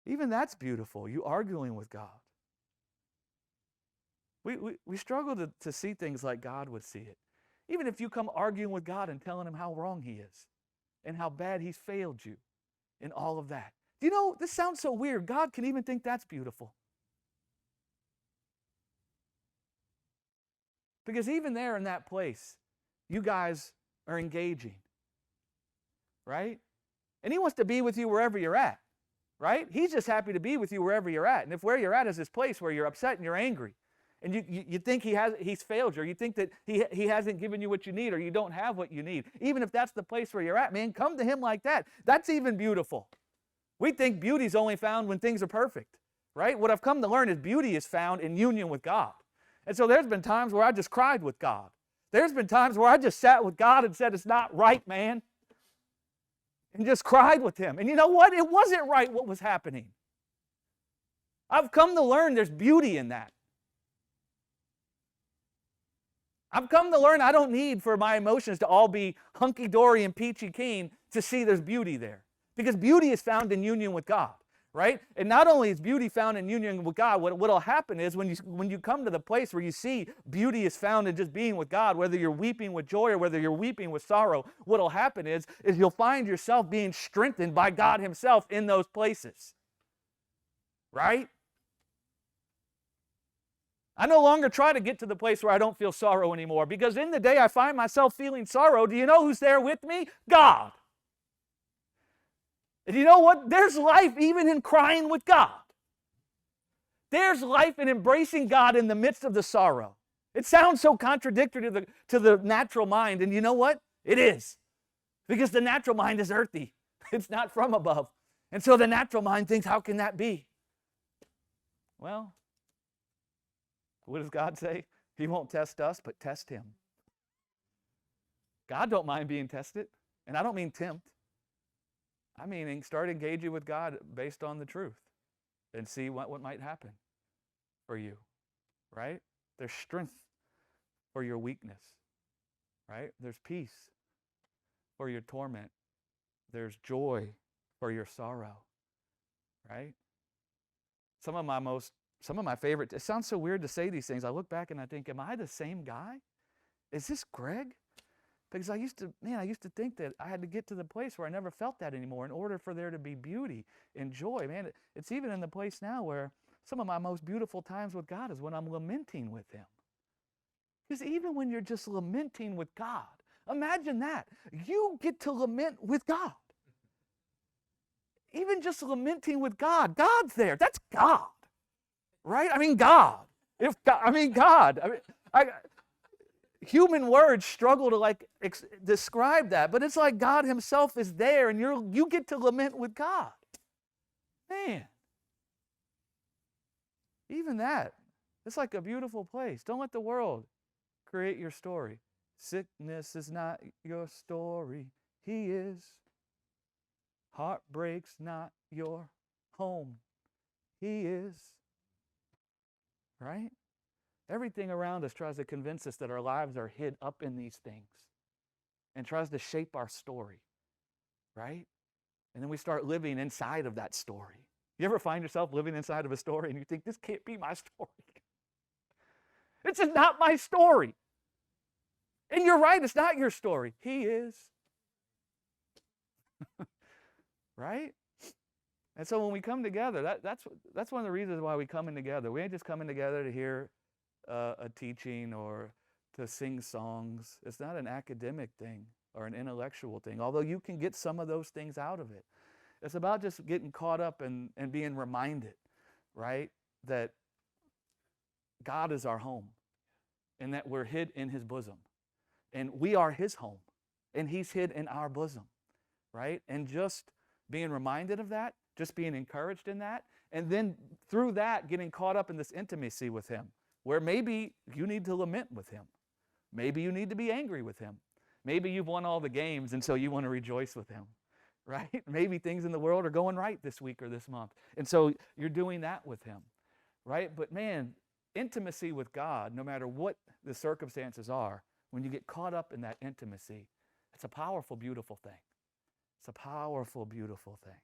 Even that's beautiful, you arguing with God. We struggle to see things like God would see it. Even if you come arguing with God and telling him how wrong he is and how bad he's failed you and all of that. Do you know, this sounds so weird. God can even think that's beautiful. Because even there in that place, you guys are engaging, right? And he wants to be with you wherever you're at, right? He's just happy to be with you wherever you're at. And if where you're at is this place where you're upset and you're angry, and you think he's failed you, or you think that he hasn't given you what you need, or you don't have what you need, even if that's the place where you're at, man, come to him like that. That's even beautiful. We think beauty is only found when things are perfect, right? What I've come to learn is beauty is found in union with God. And so there's been times where I just cried with God. There's been times where I just sat with God and said, it's not right, man, and just cried with him. And you know what? It wasn't right what was happening. I've come to learn there's beauty in that. I've come to learn I don't need for my emotions to all be hunky-dory and peachy keen to see there's beauty there. Because beauty is found in union with God, right? And not only is beauty found in union with God, what will happen is when you come to the place where you see beauty is found in just being with God, whether you're weeping with joy or whether you're weeping with sorrow, what will happen is you'll find yourself being strengthened by God himself in those places, right? I no longer try to get to the place where I don't feel sorrow anymore, because in the day I find myself feeling sorrow, do you know who's there with me? God. And you know what? There's life even in crying with God. There's life in embracing God in the midst of the sorrow. It sounds so contradictory to the natural mind, and you know what? It is. Because the natural mind is earthy. It's not from above. And so the natural mind thinks, how can that be? Well, what does God say? He won't test us, but test him. God don't mind being tested. And I don't mean tempt. I mean start engaging with God based on the truth and see what might happen for you, right? There's strength for your weakness, right? There's peace for your torment. There's joy for your sorrow, right? Some of my favorite, it sounds so weird to say these things. I look back and I think, am I the same guy? Is this Greg? Because I used to think that I had to get to the place where I never felt that anymore in order for there to be beauty and joy. Man, it's even in the place now where some of my most beautiful times with God is when I'm lamenting with him. Because even when you're just lamenting with God, imagine that. You get to lament with God. Even just lamenting with God. God's there. That's God. Right? I mean, God. God. Human words struggle to describe that, but it's like God himself is there, and you get to lament with God. Man. Even that, it's like a beautiful place. Don't let the world create your story. Sickness is not your story. He is. Heartbreak's not your home. He is. Right? Everything around us tries to convince us that our lives are hid up in these things and tries to shape our story, right? And then we start living inside of that story. You ever find yourself living inside of a story and you think, this can't be my story? This is not my story. And you're right, it's not your story. He is. Right? And so when we come together, that's one of the reasons why we come in together. We ain't just coming together to hear a teaching or to sing songs. It's not an academic thing or an intellectual thing, although you can get some of those things out of it. It's about just getting caught up and being reminded, right, that God is our home and that we're hid in his bosom. And we are his home and he's hid in our bosom, right? And just being reminded of that, just being encouraged in that, and then through that getting caught up in this intimacy with him, where maybe you need to lament with him. Maybe you need to be angry with him. Maybe you've won all the games and so you want to rejoice with him, right? Maybe things in the world are going right this week or this month, and so you're doing that with him, right? But man, intimacy with God, no matter what the circumstances are, when you get caught up in that intimacy, it's a powerful, beautiful thing. It's a powerful, beautiful thing.